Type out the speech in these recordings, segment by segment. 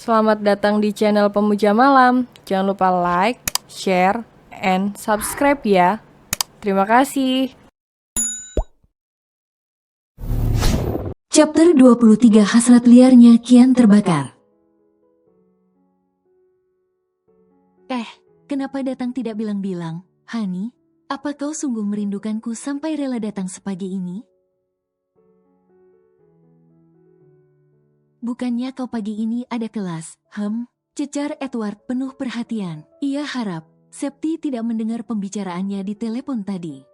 Selamat datang di channel Pemuja Malam. Jangan lupa like, share, and subscribe ya. Terima kasih. Chapter 23 Hasrat liarnya kian terbakar. Kenapa datang tidak bilang-bilang? Hani, apa kau sungguh merindukanku sampai rela datang sepagi ini? Bukannya kau pagi ini ada kelas? Cecar Edward penuh perhatian. Ia harap Septi tidak mendengar pembicaraannya di telepon tadi.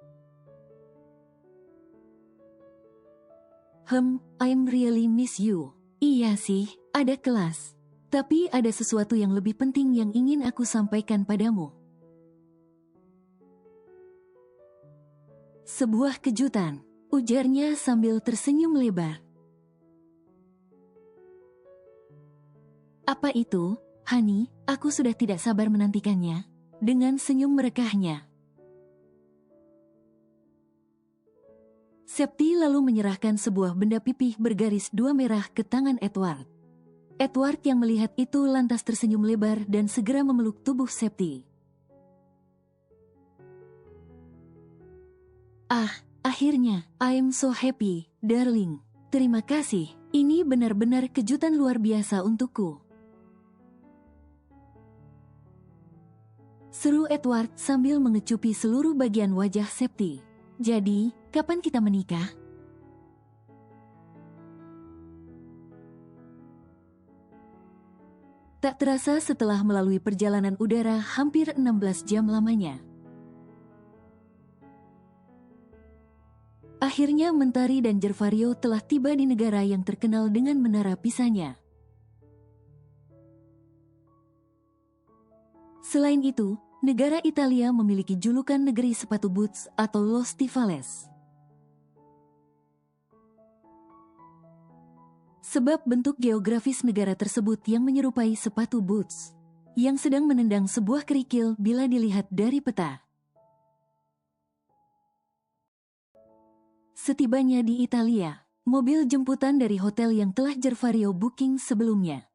I'm really miss you. Iya sih, ada kelas. Tapi ada sesuatu yang lebih penting yang ingin aku sampaikan padamu. Sebuah kejutan, ujarnya sambil tersenyum lebar. Apa itu, Hani? Aku sudah tidak sabar menantikannya. Dengan senyum merekahnya. Septi lalu menyerahkan sebuah benda pipih bergaris 2 merah ke tangan Edward. Edward yang melihat itu lantas tersenyum lebar dan segera memeluk tubuh Septi. Akhirnya, I'm so happy, darling. Terima kasih, ini benar-benar kejutan luar biasa untukku. Seru Edward sambil mengecupi seluruh bagian wajah Septi. Jadi, kapan kita menikah? Tak terasa setelah melalui perjalanan udara hampir 16 jam lamanya. Akhirnya Mentari dan Gervario telah tiba di negara yang terkenal dengan menara Pisanya. Selain itu, negara Italia memiliki julukan negeri sepatu boots atau Los Stivales. Sebab bentuk geografis negara tersebut yang menyerupai sepatu boots, yang sedang menendang sebuah kerikil bila dilihat dari peta. Setibanya di Italia, mobil jemputan dari hotel yang telah Gervario booking sebelumnya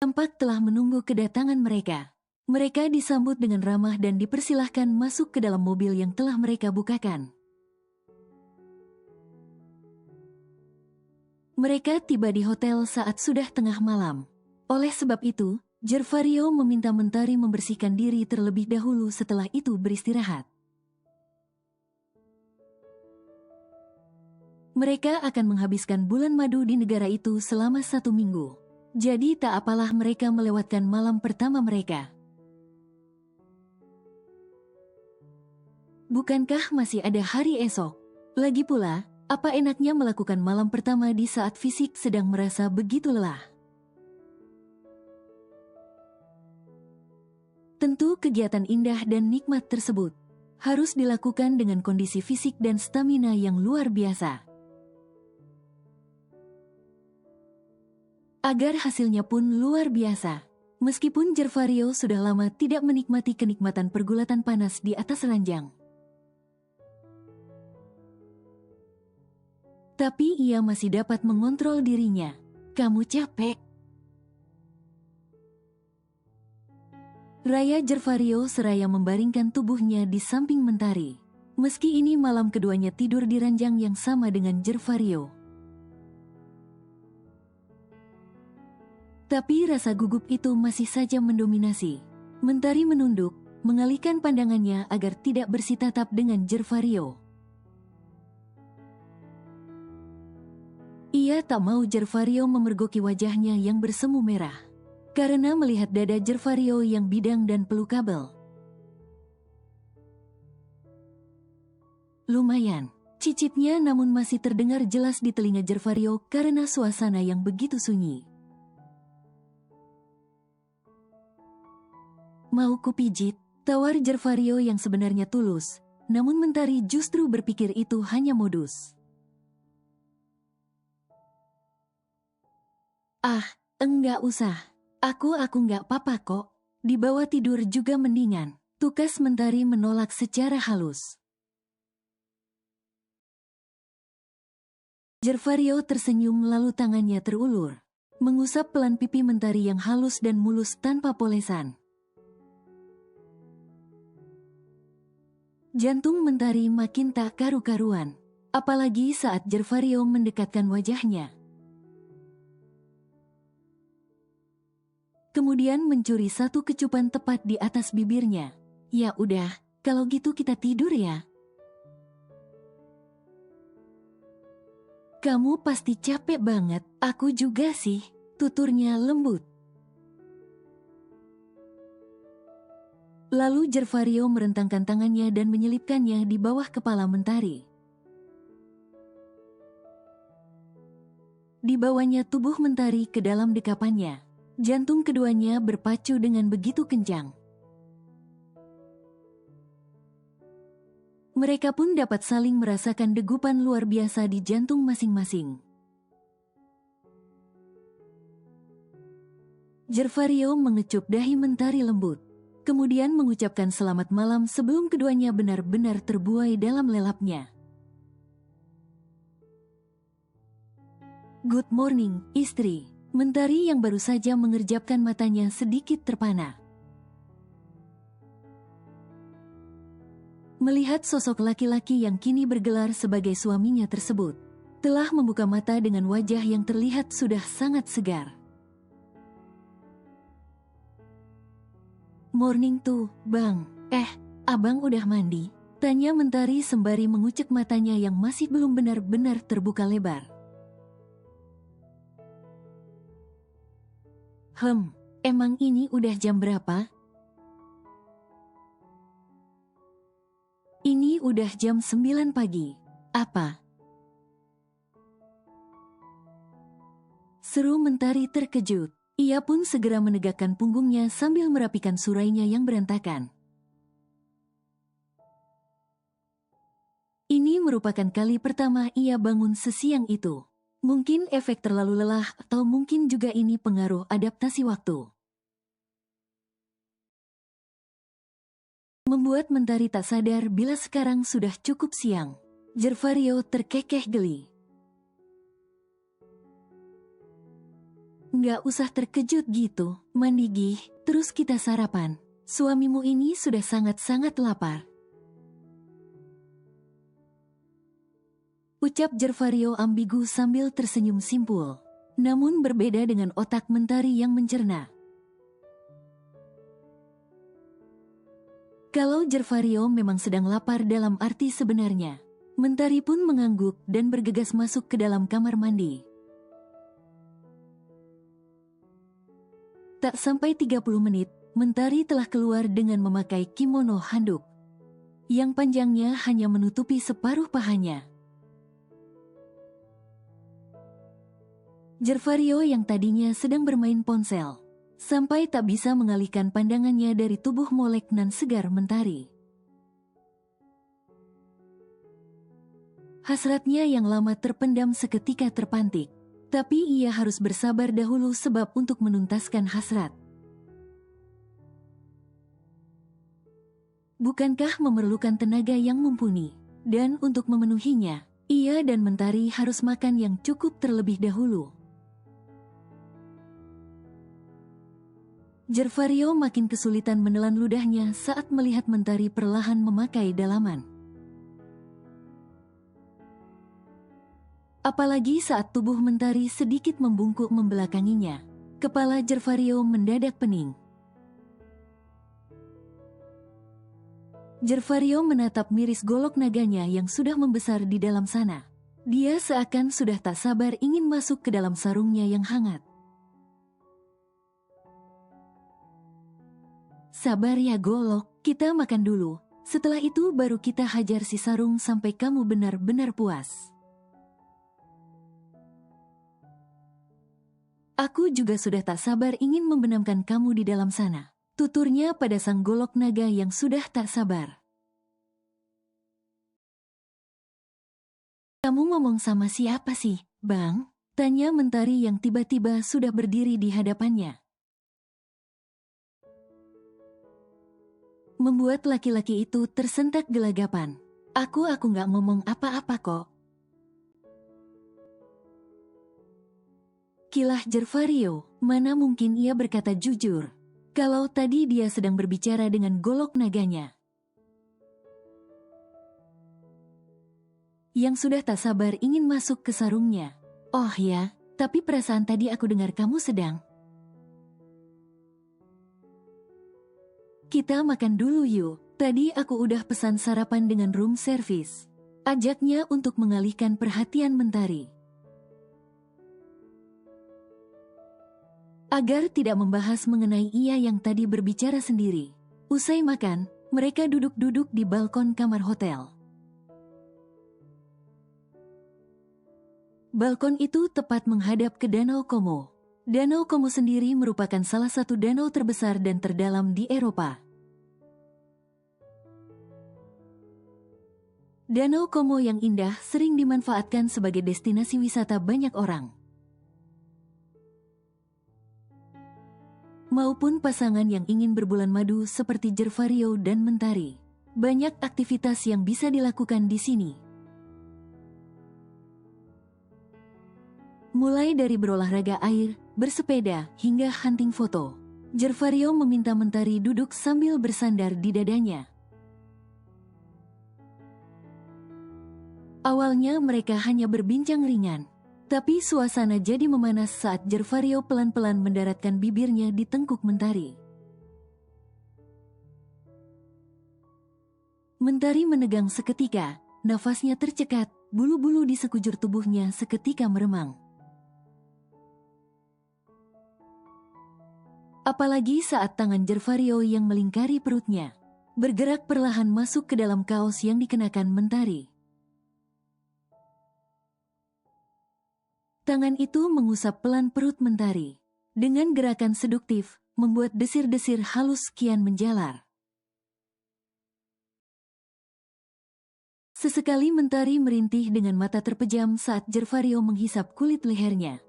tampak telah menunggu kedatangan mereka. Mereka disambut dengan ramah dan dipersilahkan masuk ke dalam mobil yang telah mereka bukakan. Mereka tiba di hotel saat sudah tengah malam. Oleh sebab itu, Gervario meminta Mentari membersihkan diri terlebih dahulu, setelah itu beristirahat. Mereka akan menghabiskan bulan madu di negara itu selama 1 minggu. Jadi tak apalah mereka melewatkan malam pertama mereka. Bukankah masih ada hari esok? Lagi pula, apa enaknya melakukan malam pertama di saat fisik sedang merasa begitu lelah? Tentu kegiatan indah dan nikmat tersebut harus dilakukan dengan kondisi fisik dan stamina yang luar biasa. Agar hasilnya pun luar biasa. Meskipun Gervario sudah lama tidak menikmati kenikmatan pergulatan panas di atas ranjang. Tapi ia masih dapat mengontrol dirinya. Kamu capek? Raya Gervario seraya membaringkan tubuhnya di samping Mentari. Meski ini malam keduanya tidur di ranjang yang sama dengan Gervario. Tapi rasa gugup itu masih saja mendominasi. Mentari menunduk, mengalihkan pandangannya agar tidak bersitatap dengan Gervario. Ia tak mau Gervario memergoki wajahnya yang bersemu merah. Karena melihat dada Gervario yang bidang dan pelukabel. Lumayan, cicitnya namun masih terdengar jelas di telinga Gervario karena suasana yang begitu sunyi. Mau kupijit? Tawar Gervario yang sebenarnya tulus, namun Mentari justru berpikir itu hanya modus. Enggak usah. Aku enggak apa-apa kok. Dibawa tidur juga mendingan. Tukas Mentari menolak secara halus. Jervario tersenyum lalu tangannya terulur, mengusap pelan pipi Mentari yang halus dan mulus tanpa polesan. Jantung Mentari makin tak karu-karuan, apalagi saat Jervario mendekatkan wajahnya. Kemudian mencuri satu kecupan tepat di atas bibirnya. Ya udah, kalau gitu kita tidur ya. Kamu pasti capek banget, aku juga sih, tuturnya lembut. Lalu Jervario merentangkan tangannya dan menyelipkannya di bawah kepala Mentari. Dibawanya tubuh Mentari ke dalam dekapannya. Jantung keduanya berpacu dengan begitu kencang. Mereka pun dapat saling merasakan degupan luar biasa di jantung masing-masing. Jervario mengecup dahi Mentari lembut, kemudian mengucapkan selamat malam sebelum keduanya benar-benar terbuai dalam lelapnya. Good morning, istri. Mentari yang baru saja mengerjapkan matanya sedikit terpana. Melihat sosok laki-laki yang kini bergelar sebagai suaminya tersebut, telah membuka mata dengan wajah yang terlihat sudah sangat segar. Morning tuh, Bang. Abang udah mandi? Tanya Mentari sembari mengucek matanya yang masih belum benar-benar terbuka lebar. Emang ini udah jam berapa? Ini udah jam 9 pagi. Apa? Seru Mentari terkejut. Ia pun segera menegakkan punggungnya sambil merapikan surainya yang berantakan. Ini merupakan kali pertama ia bangun sesiang itu. Mungkin efek terlalu lelah atau mungkin juga ini pengaruh adaptasi waktu. Membuat Mentari tak sadar bila sekarang sudah cukup siang. Jervario terkekeh geli. Nggak usah terkejut gitu, mandi gih, terus kita sarapan. Suamimu ini sudah sangat-sangat lapar. Ucap Jervario ambigu sambil tersenyum simpul. Namun berbeda dengan otak Mentari yang mencerna. Kalau Jervario memang sedang lapar dalam arti sebenarnya, Mentari pun mengangguk dan bergegas masuk ke dalam kamar mandi. Tak sampai 30 menit, Mentari telah keluar dengan memakai kimono handuk, yang panjangnya hanya menutupi separuh pahanya. Jervario yang tadinya sedang bermain ponsel, sampai tak bisa mengalihkan pandangannya dari tubuh molek nan segar Mentari. Hasratnya yang lama terpendam seketika terpantik, tapi ia harus bersabar dahulu sebab untuk menuntaskan hasrat. Bukankah memerlukan tenaga yang mumpuni? Dan untuk memenuhinya, ia dan Mentari harus makan yang cukup terlebih dahulu. Jervario makin kesulitan menelan ludahnya saat melihat Mentari perlahan memakai dalaman. Apalagi saat tubuh Mentari sedikit membungkuk membelakanginya, kepala Jervario mendadak pening. Jervario menatap miris golok naganya yang sudah membesar di dalam sana. Dia seakan sudah tak sabar ingin masuk ke dalam sarungnya yang hangat. Sabar ya golok, kita makan dulu. Setelah itu baru kita hajar si sarung sampai kamu benar-benar puas. Aku juga sudah tak sabar ingin membenamkan kamu di dalam sana, tuturnya pada sang golok naga yang sudah tak sabar. Kamu ngomong sama siapa sih, Bang? Tanya Mentari yang tiba-tiba sudah berdiri di hadapannya. Membuat laki-laki itu tersentak gelagapan. Aku nggak ngomong apa-apa kok. Kilah Jervario, mana mungkin ia berkata jujur kalau tadi dia sedang berbicara dengan golok naganya. Yang sudah tak sabar ingin masuk ke sarungnya. Oh ya, tapi perasaan tadi aku dengar kamu sedang. Kita makan dulu yuk. Tadi aku udah pesan sarapan dengan room service. Ajaknya untuk mengalihkan perhatian Mentari. Agar tidak membahas mengenai ia yang tadi berbicara sendiri. Usai makan, mereka duduk-duduk di balkon kamar hotel. Balkon itu tepat menghadap ke Danau Como. Danau Como sendiri merupakan salah satu danau terbesar dan terdalam di Eropa. Danau Como yang indah sering dimanfaatkan sebagai destinasi wisata banyak orang. Maupun pasangan yang ingin berbulan madu seperti Jervario dan Mentari. Banyak aktivitas yang bisa dilakukan di sini. Mulai dari berolahraga air, bersepeda, hingga hunting foto. Jervario meminta Mentari duduk sambil bersandar di dadanya. Awalnya mereka hanya berbincang ringan, tapi suasana jadi memanas saat Jervario pelan-pelan mendaratkan bibirnya di tengkuk Mentari. Mentari menegang seketika, nafasnya tercekat, bulu-bulu di sekujur tubuhnya seketika meremang. Apalagi saat tangan Jervario yang melingkari perutnya, bergerak perlahan masuk ke dalam kaos yang dikenakan Mentari. Tangan itu mengusap pelan perut Mentari. Dengan gerakan seduktif, membuat desir-desir halus kian menjalar. Sesekali Mentari merintih dengan mata terpejam saat Jervario menghisap kulit lehernya.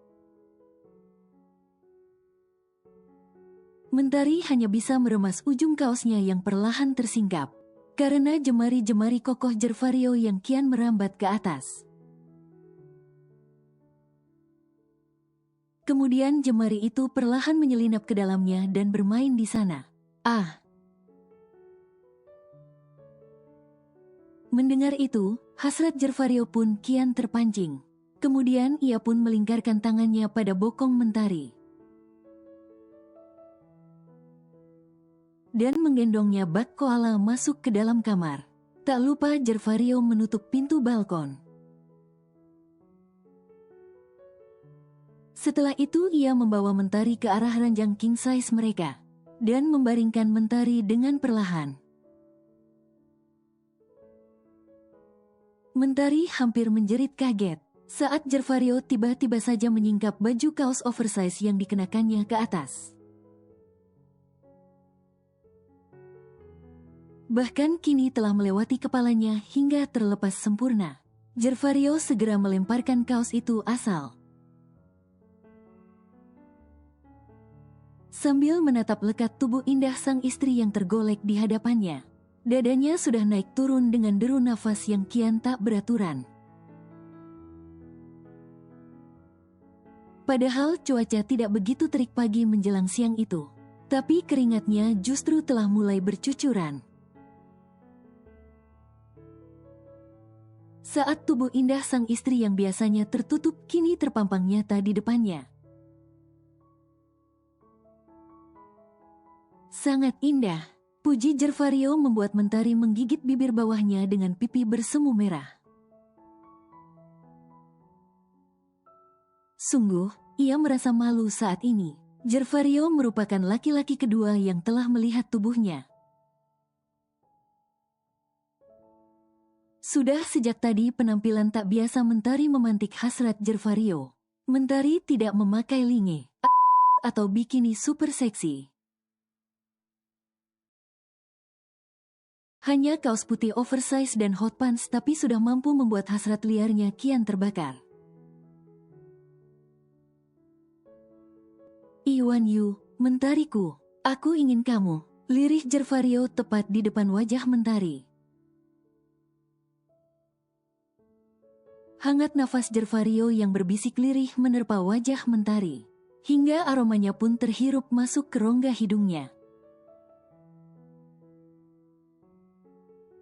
Mentari hanya bisa meremas ujung kaosnya yang perlahan tersingkap, karena jemari-jemari kokoh Jervario yang kian merambat ke atas. Kemudian jemari itu perlahan menyelinap ke dalamnya dan bermain di sana. Ah! Mendengar itu, hasrat Jervario pun kian terpancing. Kemudian ia pun melingkarkan tangannya pada bokong Mentari. Dan menggendongnya bak koala masuk ke dalam kamar. Tak lupa Jervario menutup pintu balkon. Setelah itu ia membawa Mentari ke arah ranjang king size mereka, dan membaringkan Mentari dengan perlahan. Mentari hampir menjerit kaget, saat Jervario tiba-tiba saja menyingkap baju kaos oversize yang dikenakannya ke atas. Bahkan kini telah melewati kepalanya hingga terlepas sempurna. Jervario segera melemparkan kaos itu asal. Sambil menatap lekat tubuh indah sang istri yang tergolek di hadapannya, dadanya sudah naik turun dengan deru nafas yang kian tak beraturan. Padahal cuaca tidak begitu terik pagi menjelang siang itu, tapi keringatnya justru telah mulai bercucuran. Saat tubuh indah sang istri yang biasanya tertutup kini terpampang nyata di depannya. Sangat indah, puji Jervario membuat Mentari menggigit bibir bawahnya dengan pipi bersemu merah. Sungguh, ia merasa malu saat ini. Jervario merupakan laki-laki kedua yang telah melihat tubuhnya. Sudah sejak tadi penampilan tak biasa Mentari memantik hasrat Jervario. Mentari tidak memakai linge atau bikini super seksi. Hanya kaos putih oversize dan hot pants tapi sudah mampu membuat hasrat liarnya kian terbakar. Iwan Yu, Mentariku, aku ingin kamu, lirih Jervario tepat di depan wajah Mentari. Hangat nafas Jervario yang berbisik lirih menerpa wajah Mentari, hingga aromanya pun terhirup masuk ke rongga hidungnya.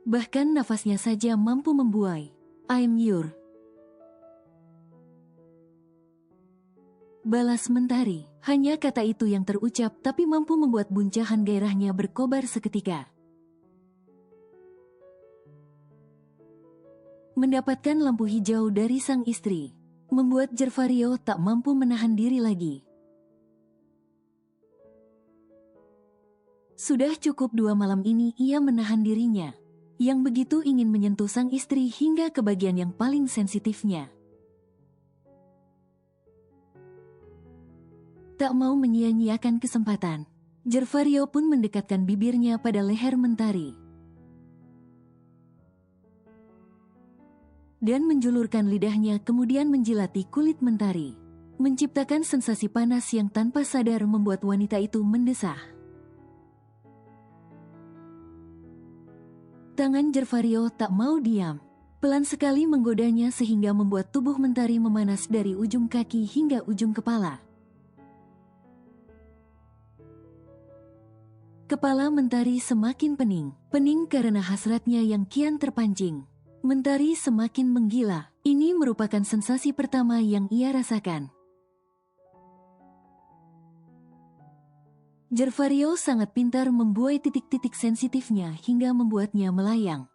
Bahkan nafasnya saja mampu membuai. "I'm your..." balas Mentari. Hanya kata itu yang terucap tapi mampu membuat buncahan gairahnya berkobar seketika. Mendapatkan lampu hijau dari sang istri membuat Jervario tak mampu menahan diri lagi. Sudah cukup 2 malam ini ia menahan dirinya, yang begitu ingin menyentuh sang istri hingga ke bagian yang paling sensitifnya. Tak mau menyia-nyiakan kesempatan, Jervario pun mendekatkan bibirnya pada leher Mentari dan menjulurkan lidahnya kemudian menjilati kulit Mentari, menciptakan sensasi panas yang tanpa sadar membuat wanita itu mendesah. Tangan Jervario tak mau diam, pelan sekali menggodanya sehingga membuat tubuh Mentari memanas dari ujung kaki hingga ujung kepala. Kepala Mentari semakin pening karena hasratnya yang kian terpancing. Mentari semakin menggila. Ini merupakan sensasi pertama yang ia rasakan. Jervario sangat pintar membuai titik-titik sensitifnya hingga membuatnya melayang.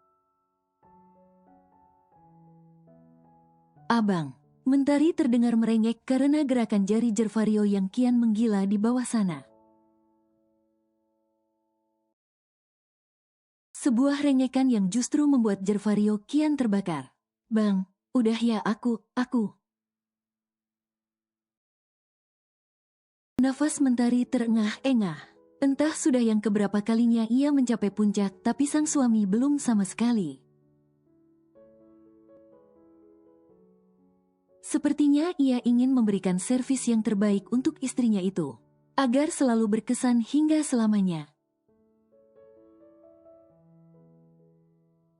"Abang!" Mentari terdengar merengek karena gerakan jari Jervario yang kian menggila di bawah sana. Sebuah rengekan yang justru membuat Jervario kian terbakar. "Bang, udah ya aku. Nafas Mentari terengah-engah. Entah sudah yang keberapa kalinya ia mencapai puncak tapi sang suami belum sama sekali. Sepertinya ia ingin memberikan servis yang terbaik untuk istrinya itu, agar selalu berkesan hingga selamanya.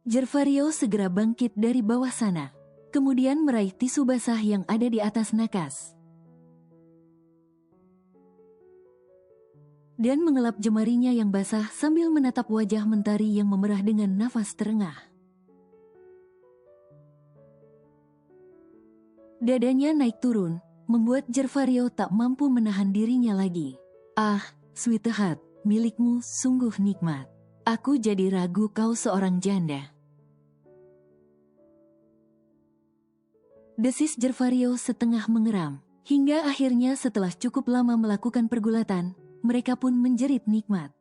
Jervario segera bangkit dari bawah sana, kemudian meraih tisu basah yang ada di atas nakas, dan mengelap jemarinya yang basah sambil menatap wajah Mentari yang memerah dengan nafas terengah. Dadanya naik turun, membuat Jervario tak mampu menahan dirinya lagi. "Ah, sweetheart, milikmu sungguh nikmat. Aku jadi ragu kau seorang janda." Desis Jervario setengah mengeram, hingga akhirnya setelah cukup lama melakukan pergulatan, mereka pun menjerit nikmat.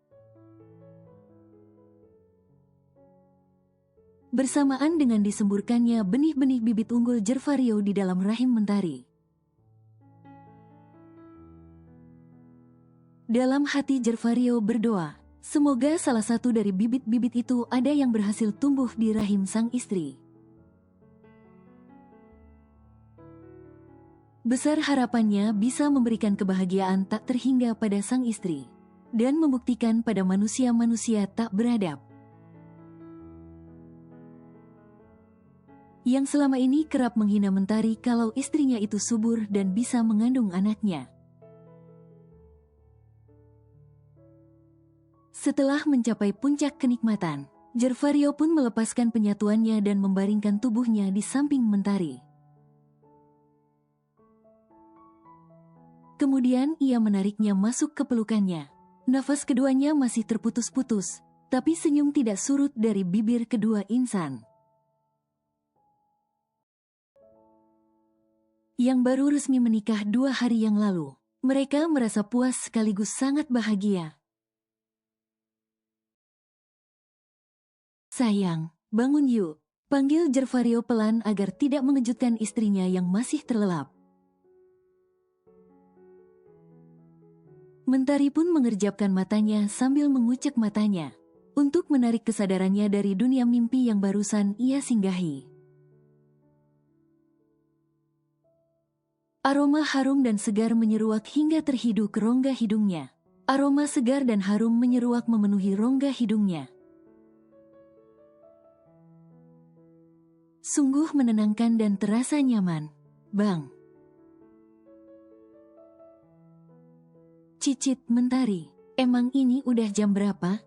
Bersamaan dengan disemburkannya benih-benih bibit unggul Jervario di dalam rahim Mentari. Dalam hati Jervario berdoa, semoga salah satu dari bibit-bibit itu ada yang berhasil tumbuh di rahim sang istri. Besar harapannya bisa memberikan kebahagiaan tak terhingga pada sang istri, dan membuktikan pada manusia-manusia tak beradab yang selama ini kerap menghina Mentari kalau istrinya itu subur dan bisa mengandung anaknya. Setelah mencapai puncak kenikmatan, Jervario pun melepaskan penyatuannya dan membaringkan tubuhnya di samping Mentari. Kemudian ia menariknya masuk ke pelukannya. Nafas keduanya masih terputus-putus, tapi senyum tidak surut dari bibir kedua insan yang baru resmi menikah 2 hari yang lalu. Mereka merasa puas sekaligus sangat bahagia. "Sayang, bangun yuk," panggil Jervario pelan agar tidak mengejutkan istrinya yang masih terlelap. Mentari pun mengerjapkan matanya sambil mengucek matanya untuk menarik kesadarannya dari dunia mimpi yang barusan ia singgahi. Aroma harum dan segar menyeruak hingga terhidu ke rongga hidungnya. Aroma segar dan harum menyeruak memenuhi rongga hidungnya. Sungguh menenangkan dan terasa nyaman. Bang. Cicit Mentari, emang ini udah jam berapa?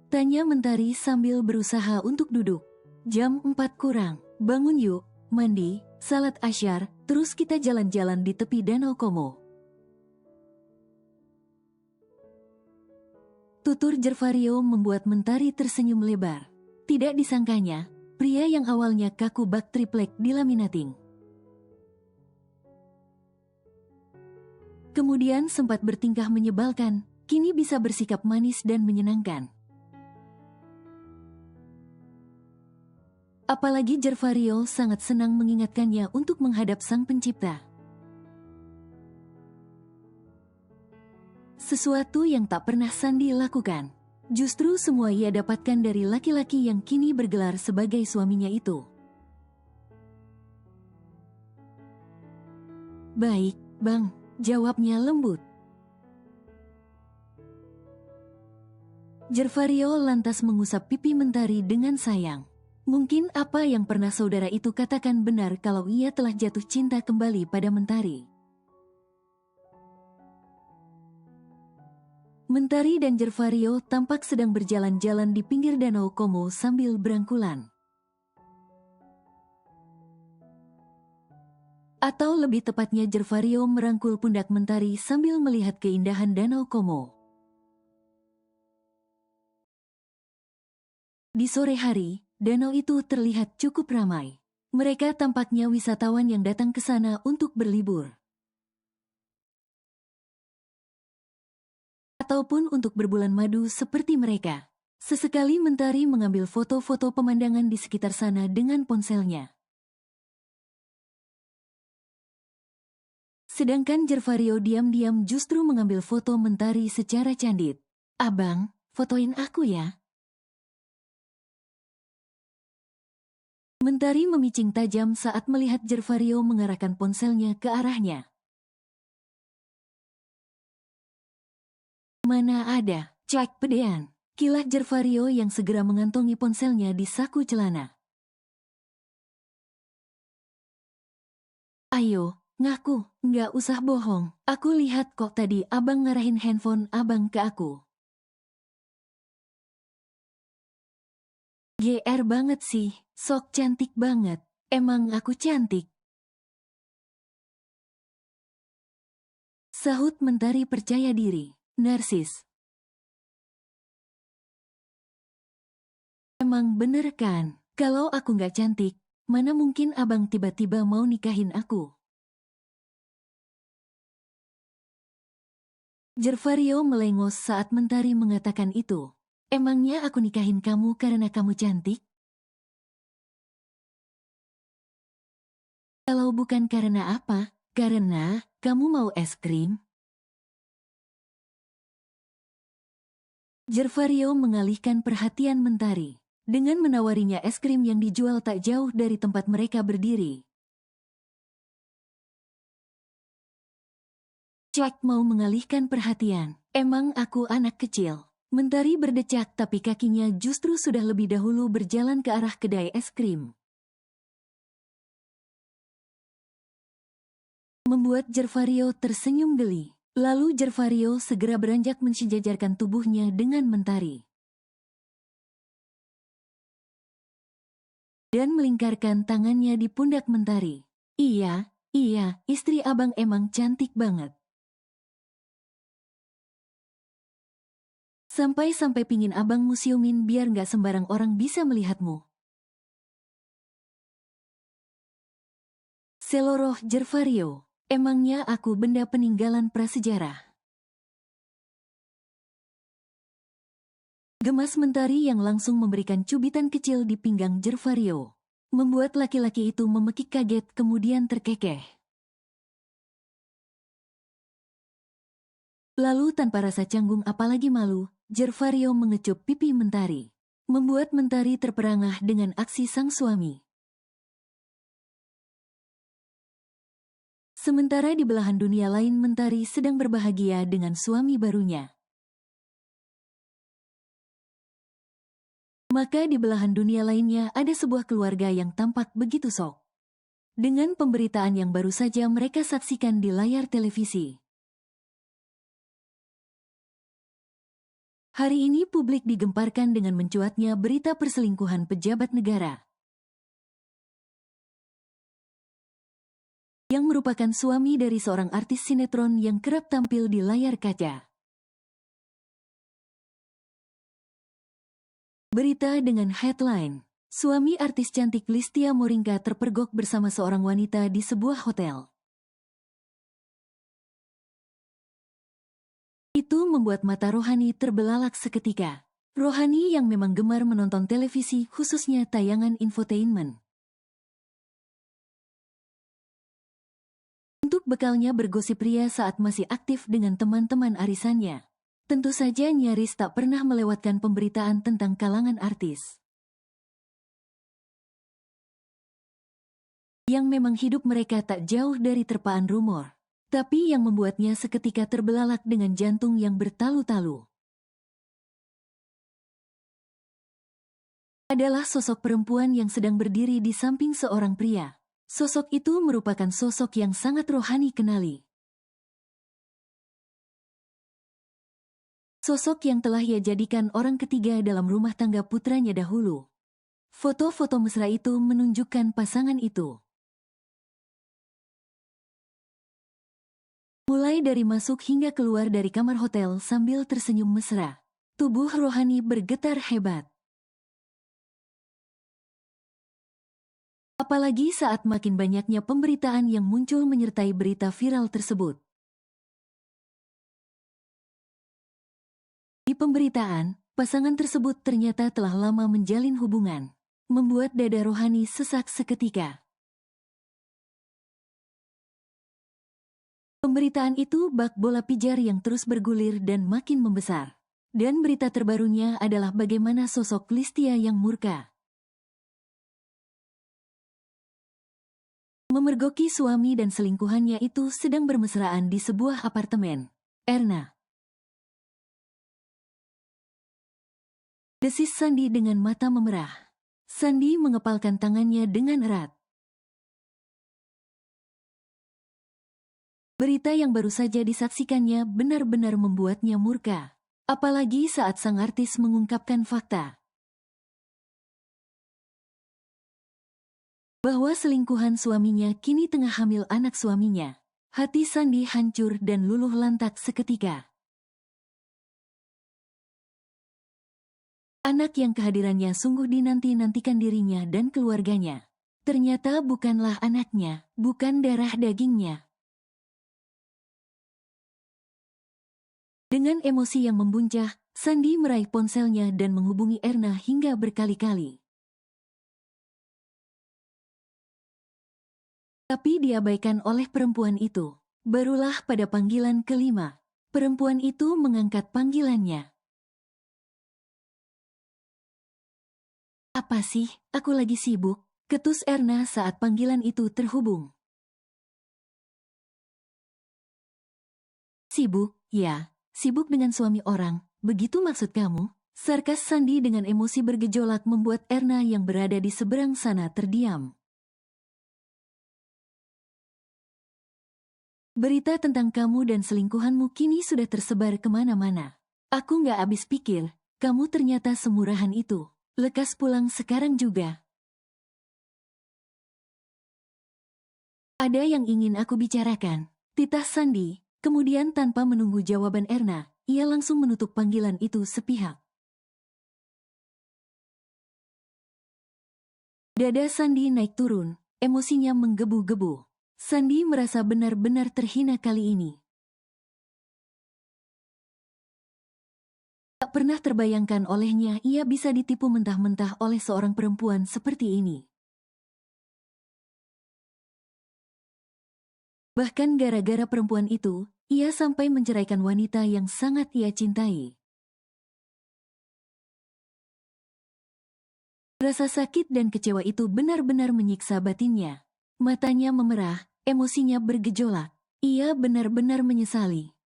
Tanya Mentari sambil berusaha untuk duduk. Jam 4 kurang, bangun yuk, mandi, salat asyar, terus kita jalan-jalan di tepi Danau Komo. Tutur Jervario membuat Mentari tersenyum lebar. Tidak disangkanya, pria yang awalnya kaku bak triplek dilaminating. Kemudian sempat bertingkah menyebalkan, kini bisa bersikap manis dan menyenangkan. Apalagi Jervario sangat senang mengingatkannya untuk menghadap Sang Pencipta. Sesuatu yang tak pernah Sandi lakukan. Justru semua ia dapatkan dari laki-laki yang kini bergelar sebagai suaminya itu. Baik, Bang, jawabnya lembut. Jervario lantas mengusap pipi Mentari dengan sayang. Mungkin apa yang pernah saudara itu katakan benar kalau ia telah jatuh cinta kembali pada Mentari. Mentari dan Jervario tampak sedang berjalan-jalan di pinggir Danau Komo sambil berangkulan. Atau lebih tepatnya Jervario merangkul pundak Mentari sambil melihat keindahan Danau Komo. Di sore hari, danau itu terlihat cukup ramai. Mereka tampaknya wisatawan yang datang ke sana untuk berlibur. Ataupun untuk berbulan madu seperti mereka. Sesekali Mentari mengambil foto-foto pemandangan di sekitar sana dengan ponselnya. Sedangkan Jervario diam-diam justru mengambil foto Mentari secara candid. Abang, fotoin aku ya. Mentari memicing tajam saat melihat Jervario mengarahkan ponselnya ke arahnya. Mana ada, cek pedean, kilah Jervario yang segera mengantongi ponselnya di saku celana. Ayo, ngaku, nggak usah bohong. Aku lihat kok tadi abang ngarahin handphone abang ke aku. GR banget sih, sok cantik banget. Emang aku cantik? Sahut Mentari percaya diri. Narsis. Emang bener kan? Kalau aku nggak cantik, mana mungkin abang tiba-tiba mau nikahin aku? Jervario melengos saat Mentari mengatakan itu. Emangnya aku nikahin kamu karena kamu cantik? Kalau bukan karena apa? Karena kamu mau es krim? Jervario mengalihkan perhatian Mentari dengan menawarinya es krim yang dijual tak jauh dari tempat mereka berdiri. Cak mau mengalihkan perhatian. Emang aku anak kecil. Mentari berdecak tapi kakinya justru sudah lebih dahulu berjalan ke arah kedai es krim. Membuat Jervario tersenyum geli. Lalu Jervario segera beranjak mensejajarkan tubuhnya dengan Mentari. Dan melingkarkan tangannya di pundak Mentari. Iya, istri abang emang cantik banget. Sampai-sampai pingin abang museumin biar nggak sembarang orang bisa melihatmu. Seloroh Jervario, emangnya aku benda peninggalan prasejarah. Gemas Mentari yang langsung memberikan cubitan kecil di pinggang Jervario. Membuat laki-laki itu memekik kaget kemudian terkekeh. Lalu tanpa rasa canggung apalagi malu, Jervario mengecup pipi Mentari. Membuat Mentari terperangah dengan aksi sang suami. Sementara di belahan dunia lain Mentari sedang berbahagia dengan suami barunya. Maka di belahan dunia lainnya ada sebuah keluarga yang tampak begitu sok. Dengan pemberitaan yang baru saja mereka saksikan di layar televisi. Hari ini publik digemparkan dengan mencuatnya berita perselingkuhan pejabat negara. Yang merupakan suami dari seorang artis sinetron yang kerap tampil di layar kaca. Berita dengan headline, suami artis cantik Listia Moringka terpergok bersama seorang wanita di sebuah hotel. Itu membuat mata Rohani terbelalak seketika. Rohani yang memang gemar menonton televisi khususnya tayangan infotainment. Untuk bekalnya bergosip ria saat masih aktif dengan teman-teman arisannya. Tentu saja nyaris tak pernah melewatkan pemberitaan tentang kalangan artis. Yang memang hidup mereka tak jauh dari terpaan rumor. Tapi yang membuatnya seketika terbelalak dengan jantung yang bertalu-talu adalah sosok perempuan yang sedang berdiri di samping seorang pria. Sosok itu merupakan sosok yang sangat Rohani kenali. Sosok yang telah ia jadikan orang ketiga dalam rumah tangga putranya dahulu. Foto-foto mesra itu menunjukkan pasangan itu. Mulai dari masuk hingga keluar dari kamar hotel sambil tersenyum mesra. Tubuh Rohani bergetar hebat. Apalagi saat makin banyaknya pemberitaan yang muncul menyertai berita viral tersebut. Di pemberitaan, pasangan tersebut ternyata telah lama menjalin hubungan, membuat dada Rohani sesak seketika. Pemberitaan itu bak bola pijar yang terus bergulir dan makin membesar. Dan berita terbarunya adalah bagaimana sosok Listia yang murka memergoki suami dan selingkuhannya itu sedang bermesraan di sebuah apartemen. Erna. Desis Sandi dengan mata memerah. Sandi mengepalkan tangannya dengan erat. Berita yang baru saja disaksikannya benar-benar membuatnya murka. Apalagi saat sang artis mengungkapkan fakta bahwa selingkuhan suaminya kini tengah hamil anak suaminya. Hati Sandi hancur dan luluh lantak seketika. Anak yang kehadirannya sungguh dinanti-nantikan dirinya dan keluarganya. Ternyata bukanlah anaknya, bukan darah dagingnya. Dengan emosi yang membuncah, Sandi meraih ponselnya dan menghubungi Erna hingga berkali-kali. Tapi diabaikan oleh perempuan itu. Barulah pada panggilan kelima, perempuan itu mengangkat panggilannya. Apa sih, aku lagi sibuk, ketus Erna saat panggilan itu terhubung. Sibuk, ya, sibuk dengan suami orang, begitu maksud kamu? Sarkas Sandi dengan emosi bergejolak membuat Erna yang berada di seberang sana terdiam. Berita tentang kamu dan selingkuhanmu kini sudah tersebar kemana-mana. Aku nggak habis pikir, kamu ternyata semurahan itu. Lekas pulang sekarang juga. Ada yang ingin aku bicarakan. Titah Sandi, kemudian tanpa menunggu jawaban Erna, ia langsung menutup panggilan itu sepihak. Dada Sandi naik turun, emosinya menggebu-gebu. Sandi merasa benar-benar terhina kali ini. Tak pernah terbayangkan olehnya ia bisa ditipu mentah-mentah oleh seorang perempuan seperti ini. Bahkan gara-gara perempuan itu, ia sampai menceraikan wanita yang sangat ia cintai. Rasa sakit dan kecewa itu benar-benar menyiksa batinnya. Matanya memerah, emosinya bergejolak. Ia benar-benar menyesali.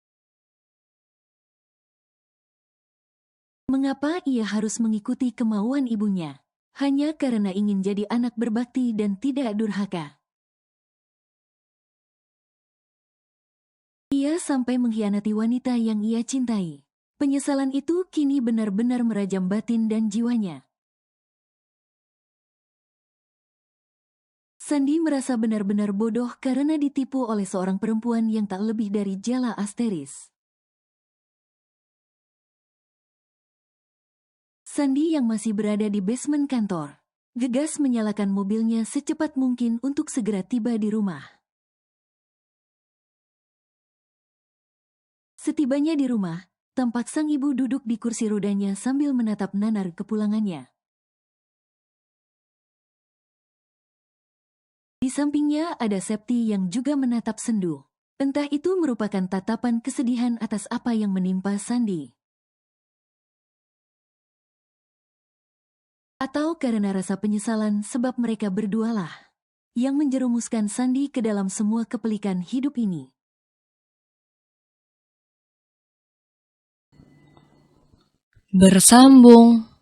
Mengapa ia harus mengikuti kemauan ibunya? Hanya karena ingin jadi anak berbakti dan tidak durhaka. Ia sampai mengkhianati wanita yang ia cintai. Penyesalan itu kini benar-benar merajam batin dan jiwanya. Sandy merasa benar-benar bodoh karena ditipu oleh seorang perempuan yang tak lebih dari jala asteris. Sandy yang masih berada di basement kantor, gegas menyalakan mobilnya secepat mungkin untuk segera tiba di rumah. Setibanya di rumah, tampak sang ibu duduk di kursi rodanya sambil menatap nanar kepulangannya. Di sampingnya ada Septi yang juga menatap sendu. Entah itu merupakan tatapan kesedihan atas apa yang menimpa Sandy, atau karena rasa penyesalan sebab mereka berdualah yang menjerumuskan Sandy ke dalam semua kepelikan hidup ini. Bersambung.